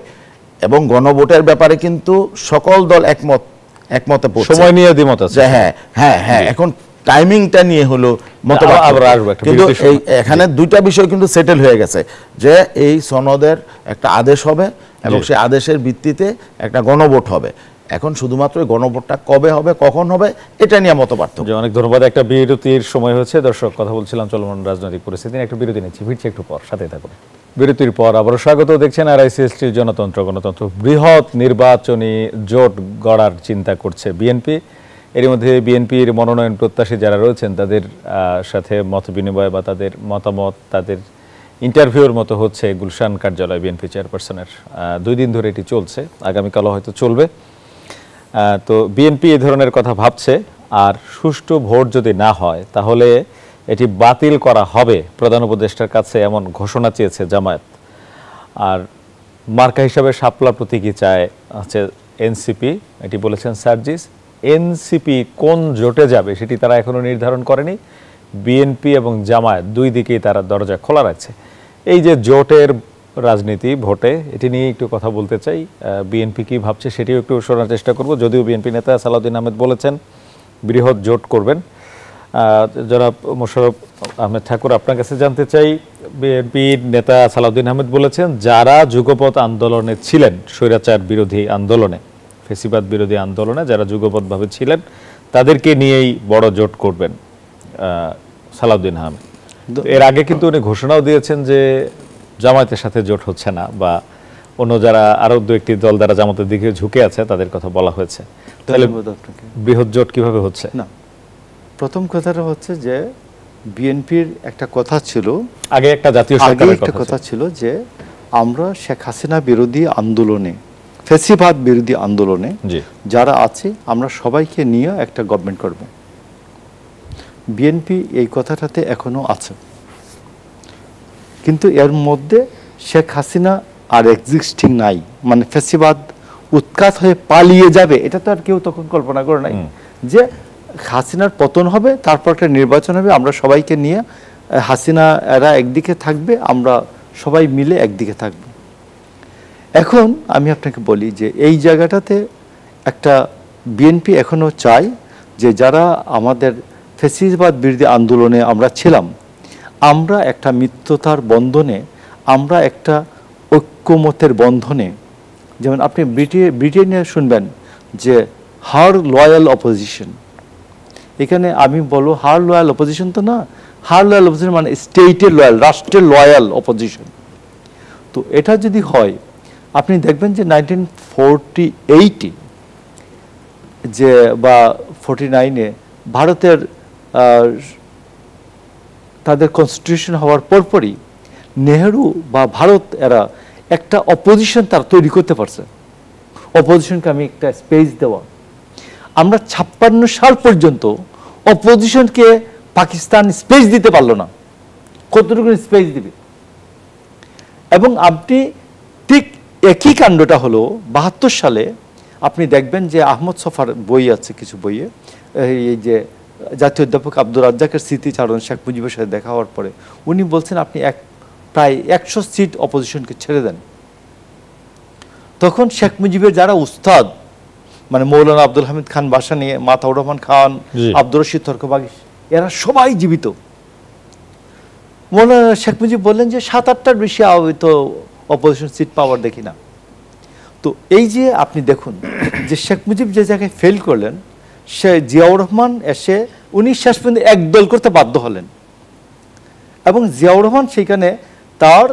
Speaker 3: এবং গণভোটের ব্যাপারে কিন্তু সকল দল একমতে পড়ছে,
Speaker 1: সময় নিয়ে দ্বিমত আছে।
Speaker 3: হ্যাঁ এখন টাইমিংটা নিয়ে হলো মতপার্থক্য। কিন্তু এখানে দুইটা বিষয় কিন্তু সেটেল হয়ে গেছে, যে এই সনদের একটা আদেশ হবে এবং সেই আদেশের ভিত্তিতে একটা গণভোট হবে। এখন শুধুমাত্র গণভোটটা কবে হবে, কখন হবে, এটা নিয়ে মতপার্থক্য।
Speaker 1: অনেক ধন্যবাদ। একটা বিরতির সময় হচ্ছে। দর্শক, কথা বলছিলাম চলমান রাজনৈতিক পরিস্থিতি নিয়ে। একটা বিরতি নিচ্ছি, ফিরছি একটু পর, সাথে থাকুন। বিরতির পর আবারও স্বাগত। দেখছেন RICSটির জনতন্ত্র গণতন্ত্র। বৃহৎ নির্বাচনী জোট গড়ার চিন্তা করছে বিএনপি। এর মধ্যে বিএনপির মনোনয়ন প্রত্যাশী যারা রয়েছেন তাদের সাথে মত বিনিময় বা তাদের মতামত, তাদের ইন্টারভিউর মতো হচ্ছে গুলশান কার্যালয় বিএনপি চেয়ারপারসনের। 2 দিন ধরে এটি চলছে, আগামীকালও হয়তো চলবে। তো বিএনপি এই ধরনের কথা ভাবছে, আর সুষ্ঠু ভোট যদি না হয় তাহলে এটি বাতিল করা হবে প্রধান উপদেষ্টার কাছে, এমন ঘোষণা চেয়েছে জামায়াত। আর মার্কা হিসাবে শাপলা প্রতীকী চায় হচ্ছে এনসিপি, এটি বলেছেন সার্জিস। এনসিপি কোন জোটে যাবে সেটি তারা এখনো নির্ধারণ করেনি। বিএনপি এবং জামায়াত দুই দিকেই তারা দরজা খোলা রাখছে। এই যে জোটের রাজনীতি, ভোটে, এটি নিয়ে একটু কথা বলতে চাই। বিএনপি কি ভাবছে সেটিও একটু শোনার চেষ্টা করব। যদিও বিএনপি নেতা সালাউদ্দিন আহমেদ বলেছেন বৃহৎ জোট করবেন। জনাব মোশাররফ আহমেদ ঠাকুর, আপনার কাছে জানতে চাই, বিএনপির নেতা সালাউদ্দিন আহমেদ বলেছেন যারা যুগপৎ আন্দোলনে ছিলেন, স্বৈরাচার বিরোধী আন্দোলনে, ফেসিবাদ বিরোধী আন্দোলনে যারা যুগপৎভাবে ছিলেন তাদেরকে নিয়েই বড় জোট করবেন সালাউদ্দিন আহমেদ। এর আগে কিন্তু উনি ঘোষণাও দিয়েছেন যে জামায়াতের সাথে জোট হচ্ছে না, বা অন্য যারা আরো 2-1টি দল যারা জামাতের দিকে ঝুঁকে আছে তাদের কথা বলা হয়েছে। তাহলে বৃহৎ জোট কিভাবে হচ্ছে?
Speaker 2: না, প্রথম কথাটা হচ্ছে যে বিএনপির একটা কথা ছিল,
Speaker 1: আগে একটা জাতীয় সরকারের
Speaker 2: কথা ছিল যে আমরা শেখ হাসিনা বিরোধী আন্দোলনে, ফেসিবাদ বিরোধী আন্দোলনে যারা আছে আমরা সবাইকে নিয়ে একটা গভর্নমেন্ট করব। বিএনপি এই কথাটাতে এখনো আছে, কিন্তু এর মধ্যে শেখ হাসিনা আর এক্সিস্টিং নাই, মানে ফেসিবাদ উৎখাত হয়ে পালিয়ে যাবে, এটা তো আর কেউ তখন কল্পনা করে নাই যে হাসিনার পতন হবে, তারপর একটা নির্বাচন হবে, আমরা সবাইকে নিয়ে, হাসিনা এরা একদিকে থাকবে, আমরা সবাই মিলে একদিকে থাকব। এখন আমি আপনাকে বলি যে এই জায়গাটাতে একটা বিএনপি এখনো চায় যে যারা আমাদের ফেসিবাদ বিরোধী আন্দোলনে আমরা ছিলাম, আমরা একটা মিত্রতার বন্ধনে, আমরা একটা ঐক্যমতের বন্ধনে, যেমন আপনি ব্রিটেনে শুনবেন যে হার লয়াল অপোজিশন, এখানে আমি বলবো হার লয়াল অপোজিশন তো না, হার লয়াল অপোজিশন মানে স্টেটের লয়াল, রাষ্ট্রের লয়াল অপোজিশন। তো এটা যদি হয়, আপনি দেখবেন যে 1948 যে বা 49-এ ভারতের তাদের কনস্টিটিউশন হওয়ার পরপরই নেহেরু বা ভারত এরা একটা অপোজিশন তারা তৈরি করতে পারছে। অপোজিশনকে আমি একটা স্পেস দেওয়া, আমরা 56 সাল পর্যন্ত অপোজিশনকে পাকিস্তান স্পেস দিতে পারলো না, কতটুকু স্পেস দিবে। এবং আপনি ঠিক একই কাণ্ডটা হলো 72 সালে, আপনি দেখবেন যে আহমদ ছফার বই আছে কিছু বইয়ে, এই যে জাতীয় অধ্যাপক আব্দুর রাজ্জাকের স্মৃতিচারণ শেখ মুজিবের সাথে দেখা হওয়ার পরে উনি বলছেন আপনি প্রায় 100 সিট অপোজিশনকে ছেড়ে দেন। তখন শেখ মুজিবের যারা উস্তাদ মানে মৌলানা আব্দুল হামিদ খান ভাসানী, মাতাউর রহমান খান, আব্দুর রশিদ তর্কবাগী, এরা সবাই জীবিত। মৌলানা শেখ মুজিব বললেন যে 7-8টার বেশি তো অপোজিশন সিট পাওয়ার দেখি না। তো এই যে আপনি দেখুন যে শেখ মুজিব যে জায়গায় ফেল করলেন, সে জিয়াউর রহমান এসে উনি শেষ পর্যন্ত একদল করতে বাধ্য হলেন এবং জিয়াউর রহমান সেখানে তার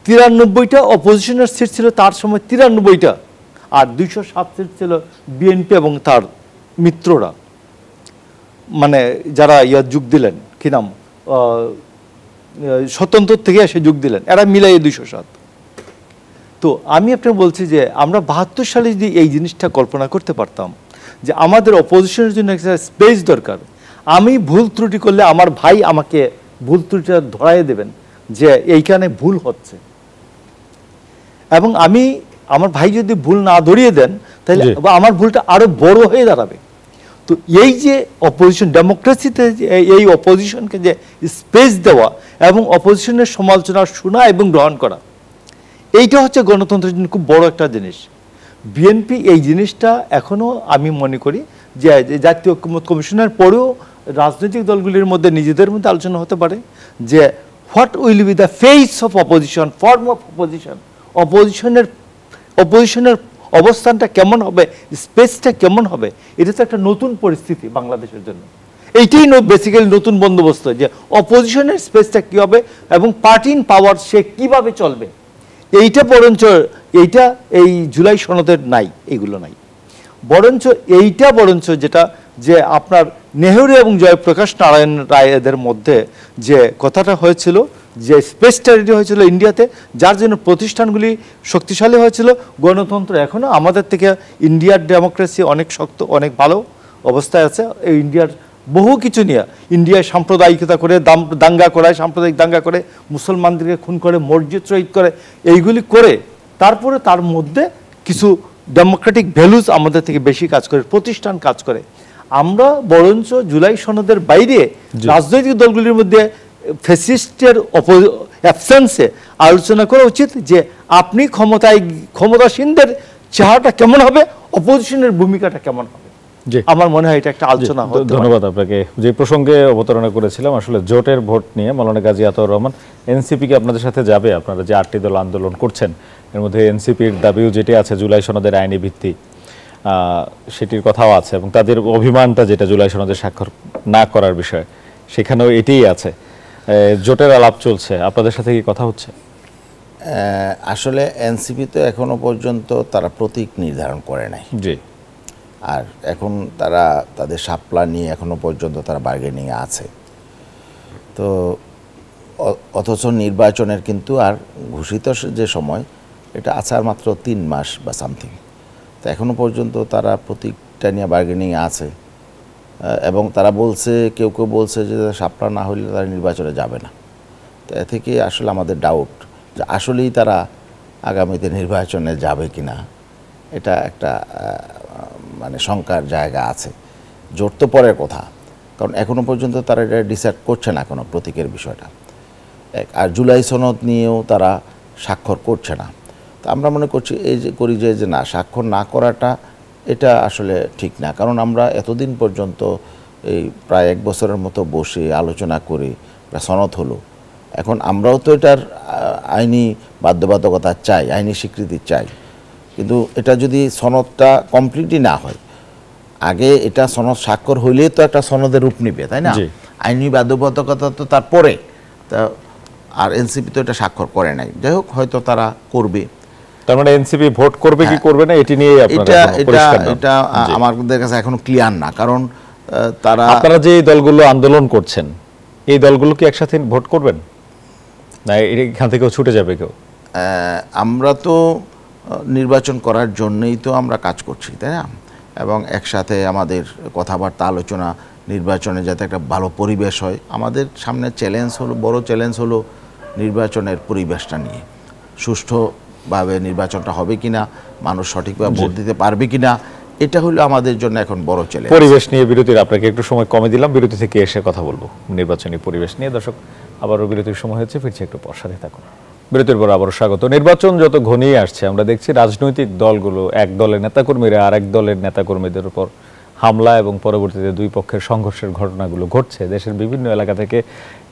Speaker 2: 93টা অপোজিশনের সিট ছিল তার সময় 93টা, আর 207 সিট ছিল বিএনপি এবং তার মিত্ররা, মানে যারা যোগ দিলেন কি নাম স্বতন্ত্র থেকে এসে যোগ দিলেন, এরা মিলাই 207। তো আমি আপনাকে বলছি যে আমরা 72 সালে যদি এই জিনিসটা কল্পনা করতে পারতাম যে আমাদের অপোজিশনের জন্য একটা স্পেস দরকার, আমি ভুল ত্রুটি করলে আমার ভাই আমাকে ভুল ত্রুটিটা ধরাই দেবেন যে এইখানে ভুল হচ্ছে, এবং আমার ভাই যদি ভুল না ধরিয়ে দেন তাহলে আমার ভুলটা আরো বড় হয়ে দাঁড়াবে। তো এই যে অপোজিশন ডেমোক্রেসিতে এই অপোজিশনকে যে স্পেস দেওয়া এবং অপোজিশনের সমালোচনা শোনা এবং গ্রহণ করা, এইটা হচ্ছে গণতন্ত্রের জন্য খুব বড় একটা জিনিস। বিএনপি এই জিনিসটা এখনো আমি মনে করি যে জাতীয় ঐক্যমত্য কমিশনের পরেও রাজনৈতিক দলগুলির মধ্যে নিজেদের মধ্যে আলোচনা হতে পারে যে what will be the face of opposition, form of opposition, অপোজিশনের অবস্থানটা কেমন হবে, স্পেসটা কেমন হবে। এটা তো একটা নতুন পরিস্থিতি বাংলাদেশের জন্য, এইটাই বেসিক্যালি নতুন বন্দোবস্ত যে অপোজিশনের স্পেসটা কী হবে এবং পার্টি ইন পাওয়ার সে কীভাবে চলবে। এইটা বরঞ্চ এই জুলাই সনদের নাই, এইগুলো নাই, বরঞ্চ যেটা যে আপনার নেহেরু এবং জয়প্রকাশ নারায়ণ রায় এদের মধ্যে যে কথাটা হয়েছিল, যে স্পেসটা রেডি হয়েছিল ইন্ডিয়াতে, যার জন্য প্রতিষ্ঠানগুলি শক্তিশালী হয়েছিল। গণতন্ত্র এখনও আমাদের থেকে ইন্ডিয়ার ডেমোক্রেসি অনেক শক্ত, অনেক ভালো অবস্থায় আছে। এই ইন্ডিয়ার বহু কিছু নিয়ে ইন্ডিয়ায় সাম্প্রদায়িকতা করে দাঙ্গা করায়, সাম্প্রদায়িক দাঙ্গা করে, মুসলমানদেরকে খুন করে, মসজিদ শহীদ করে, এইগুলি করে তারপরে তার মধ্যে কিছু ডেমোক্রেটিক ভ্যালুজ আমাদের থেকে বেশি কাজ করে, প্রতিষ্ঠান কাজ করে। আমরা বরঞ্চ জুলাই সনদের বাইরে রাজনৈতিক দলগুলির মধ্যে ফ্যাসিস্টের অ্যাবসেন্সে আলোচনা করা উচিত যে আপনি ক্ষমতাসীনদের চেহারাটা কেমন হবে, অপোজিশনের ভূমিকাটা কেমন হবে। আমার মনে হয় এটা একটা আলোচনা হবে।
Speaker 1: ধন্যবাদ আপনাকে। যে প্রসঙ্গে অবতারণা করেছিলাম আসলে জোটের ভোট নিয়ে, মাওলানা গাজী আতাউর রহমান, এনসিপি কি আপনাদের সাথে যাবে? আপনারা যে 8টি দল আন্দোলন করছেন এর মধ্যে এনসিপির দাবিও যেটি আছে জুলাই সনদের আইনি ভিত্তি, সেটির কথাও আছে, এবং তাদের অভিমানটা যেটা জুলাই সনদে স্বাক্ষর না করার বিষয়, সেখানেও এটিই আছে। জোটের আলাপ চলছে, আপনাদের সাথে কি কথা হচ্ছে?
Speaker 3: আসলে এনসিপি তো এখনো পর্যন্ত তারা প্রতীক নির্ধারণ করে নাই,
Speaker 1: জি,
Speaker 3: আর এখন তারা তাদের শাপলা নিয়ে এখনো পর্যন্ত তারা বার্গেনিংয়ে আছে। তো অথচ নির্বাচনের কিন্তু আর ঘোষিত যে সময় এটা আছে আর মাত্র 3 মাস বা সামথিং। তো এখনো পর্যন্ত তারা প্রতীকটা নিয়ে বার্গেনিংয়ে আছে, এবং তারা বলছে, কেউ কেউ বলছে যে শাপলা না হলে তারা নির্বাচনে যাবে না। তো এ থেকে আসলে আমাদের ডাউট যে আসলেই তারা আগামীতে নির্বাচনে যাবে কি না, এটা একটা মানে শঙ্কার জায়গা আছে। জোট তো পরের কথা, কারণ এখনো পর্যন্ত তারা এটা ডিসাইড করছে না কোনো প্রতীকের বিষয়টা। আর জুলাই সনদ নিয়েও তারা স্বাক্ষর করছে না। তো আমরা মনে করছি যে না, স্বাক্ষর না করাটা এটা আসলে ঠিক না, কারণ আমরা এতদিন পর্যন্ত এই প্রায় 1 বছরের মতো বসে আলোচনা করে সনদ হলো। এখন আমরাও তো এটার আইনি বাধ্যবাধকতা চাই, আইনি স্বীকৃতি চাই, কিন্তু এটা যদি সনদটা কমপ্লিটলি না হয়, আগে এটা সনদ স্বাক্ষর হইলেই তো একটা সনদের রূপ নিবে, তাই না? আইনি বাধ্যবাধকতা তো তারপরে, তা আর এনসিপি তো এটা স্বাক্ষর করে নাই। যাই হোক, হয়তো তারা করবে।
Speaker 1: তার মানে এনসিপি ভোট করবে কি করবে না এটি নিয়ে
Speaker 3: এটা আমাদের কাছে এখনো ক্লিয়ার না, কারণ
Speaker 1: আপনারা যে দলগুলো আন্দোলন করছেন এই দলগুলো কি একসাথে ভোট করবেন না এখান থেকেও ছুটে যাবে কেউ?
Speaker 3: আমরা তো নির্বাচন করার জন্যই তো আমরা কাজ করছি, তাই না? এবং একসাথে আমাদের কথাবার্তা আলোচনা, নির্বাচনে যাতে একটা ভালো পরিবেশ হয়। আমাদের সামনে বড় চ্যালেঞ্জ হলো নির্বাচনের পরিবেশটা নিয়ে, সুষ্ঠুভাবে নির্বাচনটা হবে কিনা, মানুষ সঠিকভাবে ভোট দিতে পারবে কিনা, এটা হলো আমাদের জন্য এখন বড় চ্যালেঞ্জ।
Speaker 1: পরিবেশ নিয়ে বিরতির আপনাকে একটু সময় কমে দিলাম, বিরতি থেকে এসে কথা বলবো নির্বাচনী পরিবেশ নিয়ে। দর্শক, আবারও বিরতির সময় হচ্ছে, ফিরছে একটু পর, সাথে থাকুন। বিরতির পর আবারও স্বাগত। নির্বাচন যত ঘনিয়ে আসছে আমরা দেখছি রাজনৈতিক দলগুলো এক দলের নেতাকর্মীরা আরেক দলের নেতাকর্মীদের উপর হামলা এবং পরবর্তীতে দুই পক্ষের সংঘর্ষের ঘটনাগুলো ঘটছে। দেশের বিভিন্ন এলাকা থেকে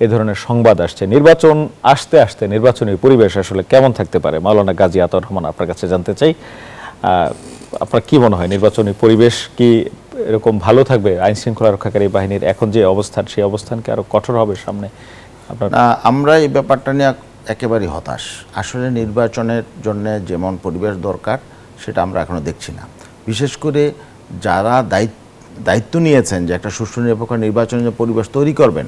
Speaker 1: এ ধরনের সংবাদ আসছে। নির্বাচন আসতে আসতে নির্বাচনী পরিবেশ আসলে কেমন থাকতে পারে? মাওলানা গাজী আতাউর রহমান, আপনার কাছে জানতে চাই, আপনার কি মনে হয় নির্বাচনী পরিবেশ কি এরকম ভালো থাকবে? আইন শৃঙ্খলা রক্ষাকারী বাহিনীর এখন যে অবস্থান, সেই অবস্থানকে আরো কঠোর হবে সামনে? আপনার
Speaker 3: আমরা এই ব্যাপারটা নিয়ে একেবারেই হতাশ। আসলে নির্বাচনের জন্য যেমন পরিবেশ দরকার সেটা আমরা এখনো দেখছি না। বিশেষ করে যারা দায়িত্ব নিয়েছেন যে একটা সুষ্ঠু নিরপেক্ষ নির্বাচনের পরিবেশ তৈরি করবেন,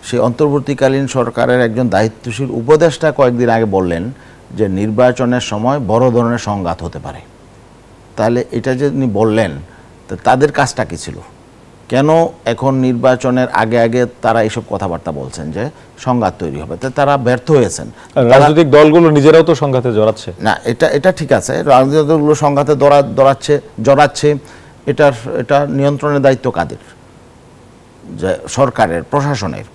Speaker 3: সেই অন্তর্বর্তীকালীন সরকারের একজন দায়িত্বশীল উপদেষ্টা কয়েকদিন আগে বললেন যে নির্বাচনের সময় বড় ধরনের সংঘাত হতে পারে। তাহলে এটা যে উনি বললেন, তো তাদের কাজটা কি ছিল? কেন এখন নির্বাচনের আগে আগে তারা এইসব কথাবার্তা বলছেন যে সংঘাত তৈরি হবে? তো তারা ব্যর্থ হয়েছেন।
Speaker 1: রাজনৈতিক দলগুলো নিজেরাও তো সংঘাতে জড়াচ্ছে
Speaker 3: না, এটা ঠিক আছে, রাজনৈতিক দলগুলো সংঘাতে জড়াচ্ছে। এটা নিয়ন্ত্রণের দায়িত্ব কাদের? যে সরকারের, প্রশাসনের।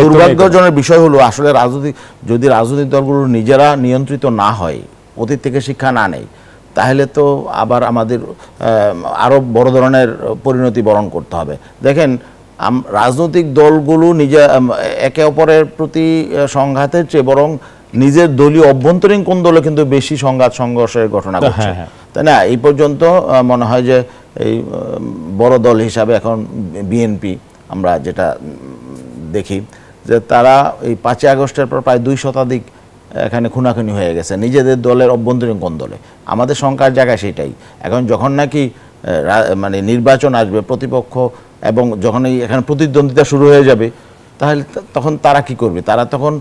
Speaker 3: দুর্ভাগ্যজনক বিষয় হলো আসলে যদি রাজনৈতিক দলগুলো নিজেরা নিয়ন্ত্রিত না হয়, অতীত থেকে শিক্ষা না নেয়, তাহলে তো আবার আমাদের আরো বড় ধরনের পরিণতি বরণ করতে হবে। দেখেন, রাজনৈতিক দলগুলো একে অপরের প্রতি সংঘাতের চেয়ে বরং নিজের দলীয় অভ্যন্তরীণ কোন দলে কিন্তু বেশি সংঘাত সংঘর্ষের ঘটনা ঘটছে, তাই না? এই পর্যন্ত মনে হয় যে এই বড় দল হিসাবে এখন বিএনপি আমরা যেটা দেখি যে তারা এই 5ই আগস্টের পর প্রায় 2 শতাধিক এখানে খুনাখুনি হয়ে গেছে নিজেদের দলের অভ্যন্তরীণ কোন দলে। আমাদের শঙ্কার জায়গায় সেটাই। এখন যখন নাকি মানে নির্বাচন আসবে, প্রতিপক্ষ এবং যখন এখানে প্রতিদ্বন্দ্বিতা শুরু হয়ে যাবে, তাহলে তখন তারা কি করবে? তারা তখন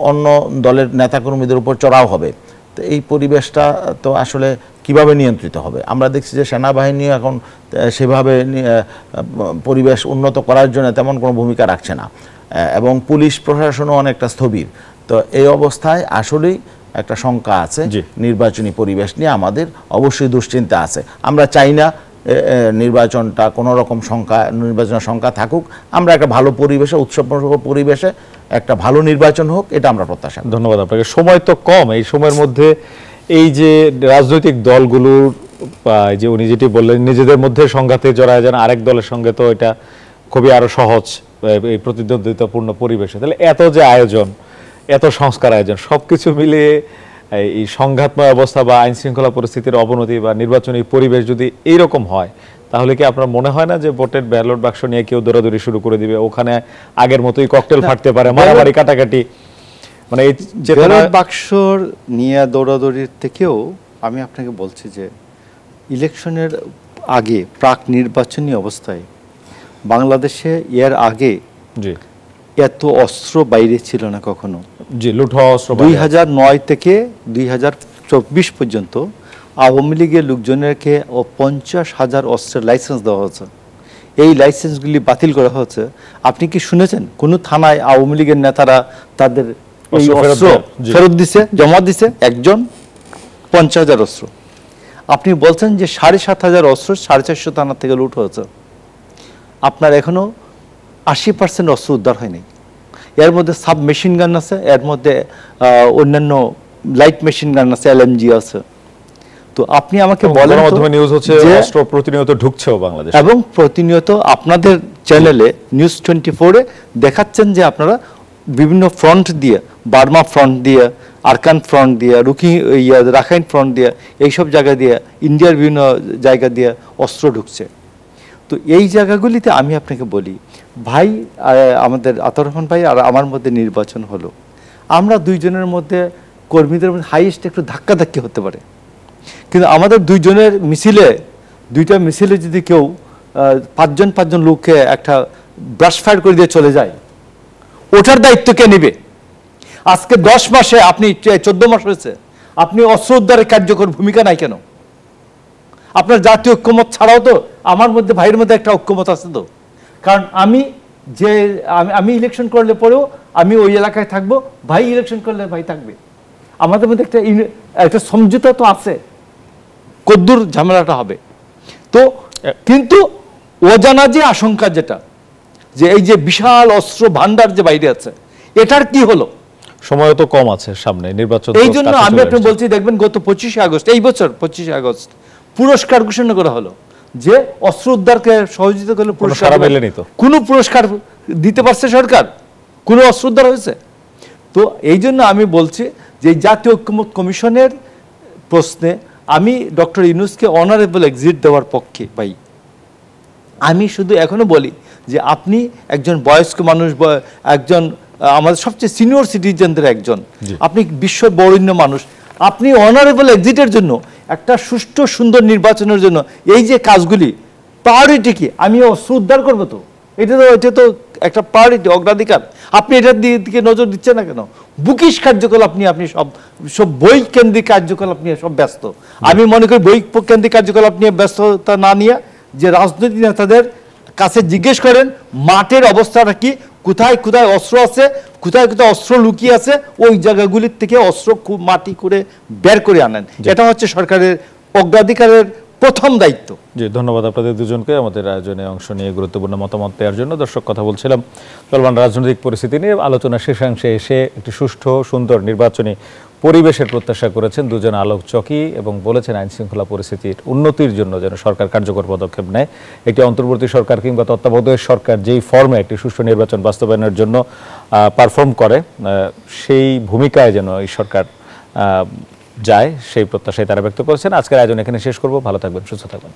Speaker 3: অন্য দলের নেতাকর্মীদের উপর চড়াও হবে। তো এই পরিবেশটা তো আসলে কিভাবে নিয়ন্ত্রিত হবে? আমরা দেখছি যে সেনাবাহিনী এখন সেভাবে পরিবেশ উন্নত করার জন্য তেমন কোনো ভূমিকা রাখছে না, এবং পুলিশ প্রশাসনও অনেকটা স্থবির। তো এই অবস্থায় আসলেই একটা শঙ্কা আছে নির্বাচনী পরিবেশ নিয়ে, আমাদের অবশ্যই দুশ্চিন্তা আছে। আমরা চাই না নির্বাচনটা কোনো রকম নির্বাচনের শঙ্কা থাকুক। আমরা একটা ভালো পরিবেশে, উৎসবমুখর পরিবেশে একটা ভালো নির্বাচন হোক, এটা আমরা প্রত্যাশা করি।
Speaker 1: ধন্যবাদ আপনাকে। সময় তো কম, এই সময়ের মধ্যে এই যে রাজনৈতিক দলগুলোর যে উনি যেটি বললেন নিজেদের মধ্যে সংঘাতে জড়ায় যান আরেক দলের সঙ্গে, তো এটা খুবই আরো সহজ এই প্রতিদ্বন্দ্বিতাপূর্ণ পরিবেশে। তাহলে এত যে আয়োজন, এত সংস্কার আয়োজন, সবকিছু মিলিয়ে এই সংঘাতময় অবস্থা বা আইন শৃঙ্খলা পরিস্থিতির অবনতি বা নির্বাচনী পরিবেশ যদি এইরকম হয়, তাহলে কি আপনার মনে হয় না যে ভোটের ব্যালট বাক্স নিয়ে কেউ দৌড়াদৌড়ি শুরু করে দিবে? ওখানে আগের মতোই ককটেল ফাটতে পারে, মারামারি কাটাকাটি, মানে এই
Speaker 2: ব্যালট বাক্স নিয়ে দৌড়াদৌড়ির থেকেও আমি আপনাকে বলছি যে ইলেকশনের আগে, প্রাক নির্বাচনী অবস্থায় বাংলাদেশে এর আগে এত অস্ত্র বাইরে ছিল না কখনো।
Speaker 1: জি, লুঠ অস্ত্র
Speaker 2: 2009 থেকে 2024 পর্যন্ত আওয়ামী লীগের লোকজনেরকে 50,000 অস্ত্রের লাইসেন্স দেওয়া হয়েছে। এই লাইসেন্সগুলি বাতিল করা হয়েছে। আপনি কি শুনেছেন কোনো থানায় আওয়ামী লীগের নেতারা তাদের এই অস্ত্র ফেরত দিছে, জমা দিছে? একজন 50,000 অস্ত্র। আপনি বলছেন যে 7,500 অস্ত্র 450 থানা থেকে লুট হয়েছে। আপনার এখনো 80% অস্ত্র উদ্ধার হয়নি। এর মধ্যে সাব মেশিন গান আছে, এর মধ্যে অন্যান্য লাইট মেশিন গান আছে, LMG আছে। তো আপনি আমাকে বলেন,
Speaker 1: নিউজ হচ্ছে অস্ত্র প্রতিনিয়ত ঢুকছেও বাংলাদেশে, এবং
Speaker 2: প্রতিনিয়ত আপনাদের চ্যানেলে নিউজ 24-এ দেখাচ্ছেন যে আপনারা বিভিন্ন ফ্রন্ট দিয়ে, বার্মা ফ্রন্ট দিয়ে, আরকান ফ্রন্ট দিয়ে, রাখাইন ফ্রন্ট দিয়ে, এইসব জায়গা দিয়ে, ইন্ডিয়ার বিভিন্ন জায়গা দিয়ে অস্ত্র ঢুকছে। তো এই জায়গাগুলিতে আমি আপনাকে বলি ভাই, আমাদের আতাউর রহমান ভাই আর আমার মধ্যে নির্বাচন হলো, আমরা দুইজনের মধ্যে, কর্মীদের মধ্যে হাইয়েস্ট একটু ধাক্কাধাক্কি হতে পারে, কিন্তু আমাদের দুইজনের মিছিলে, দুইটা মিছিলে যদি কেউ 5জন লোককে একটা ব্রাশ ফায়ার করে দিয়ে চলে যায়, ওটার দায়িত্ব কে নেবে? আজকে 10 মাসে, আপনি 14 মাস হয়েছে, আপনি অস্ত্র উদ্ধারে কার্যকর ভূমিকা নাই কেন? আপনার জাতীয় ঐক্যমত ছাড়াও তো আমার মধ্যে, ভাইয়ের মধ্যে একটা ঐক্যমত আছে তো। কারণ আমি ইলেকশন করলে পরেও আমি ওই এলাকায় থাকবো, ভাই ইলেকশন করলে ভাই থাকবে। আমাদের মধ্যে একটা সমঝোতা তো আছে, কদ্দুর ঝামেলাটা হবে। তো কিন্তু অজানা যে আশঙ্কা যেটা, যে এই যে বিশাল অস্ত্র ভান্ডার যে বাইরে আছে, এটার কি হলো?
Speaker 1: সময় তো কম আছে সামনে, নির্বাচন
Speaker 2: এই জন্য আমি আপনি বলছি, দেখবেন গত 25 আগস্ট, এই বছর 25 আগস্ট পুরস্কার ঘোষণা করা হলো, যে অস্ত্র উদ্ধারকে সহযোগিতা করলে পুরস্কার
Speaker 1: মেলেনি। তো
Speaker 2: কোনো পুরস্কার দিতে পারছে সরকার? কোনো অস্ত্র উদ্ধার হয়েছে? তো এই জন্য আমি বলছি যে জাতীয় ঐক্যমত কমিশনের প্রশ্নে আমি ডক্টর ইউনূসকে অনারেবল এক্সিট দেওয়ার পক্ষে ভাই। আমি শুধু এখনো বলি যে আপনি একজন বয়স্ক মানুষ, একজন আমাদের সবচেয়ে সিনিয়র সিটিজেনদের একজন, আপনি বিশ্ব বরেণ্য মানুষ, আপনি অনারেবল এক্সিটের জন্য, একটা সুষ্ঠু সুন্দর নির্বাচনের জন্য এই যে কাজগুলি প্রায়োরিটি কি? আমি অস্ত্র উদ্ধার করবো, তো এটা তো একটা প্রায়োরিটি, অগ্রাধিকার। আপনি এটার দিকে নজর দিচ্ছেন না কেন? বুকিশ কার্যকলাপ নিয়ে আপনি সব বই কেন্দ্রিক কার্যকলাপ নিয়ে সব ব্যস্ত। আমি মনে করি বই কেন্দ্রিক কার্যকলাপ নিয়ে ব্যস্ততা না নিয়ে যে রাজনৈতিক নেতাদের কাছে জিজ্ঞেস করেন মাঠের অবস্থাটা কি, কোথায় কোথায় অস্ত্র আছে, কোথায় কোথায় অস্ত্র লুকিয়ে আছে, ওই জায়গাগুলির থেকে অস্ত্র মাটি করে বের করে আনেন। এটা হচ্ছে সরকারের অগ্রাধিকারের প্রথম দায়িত্ব।
Speaker 1: জি, ধন্যবাদ আপনাদের দুজনকে আমাদের আয়োজনে অংশ নিয়ে গুরুত্বপূর্ণ মতামত দেওয়ার জন্য। দর্শক, কথা বলছিলাম চলমান রাজনৈতিক পরিস্থিতি নিয়ে। আলোচনা শেষাংশে এসে একটি সুষ্ঠু সুন্দর নির্বাচনী পরিবেশের প্রত্যাশা করেছেন দুজন আলোচকই এবং বলেছেন আইন শৃঙ্খলা পরিস্থিতির উন্নতির জন্য যেন সরকার কার্যকর পদক্ষেপ নেয়। একটি অন্তর্বর্তী সরকার কিংবা তত্ত্বাবধায়ক সরকার যেই ফর্মে একটি সুষ্ঠু নির্বাচন বাস্তবায়নের জন্য পারফর্ম করে, সেই ভূমিকায় যেন এই সরকার যায়, সেই প্রত্যাশাই তারা ব্যক্ত করেছেন। আজকের আয়োজন এখানে শেষ করব। ভালো থাকবেন, সুস্থ থাকবেন।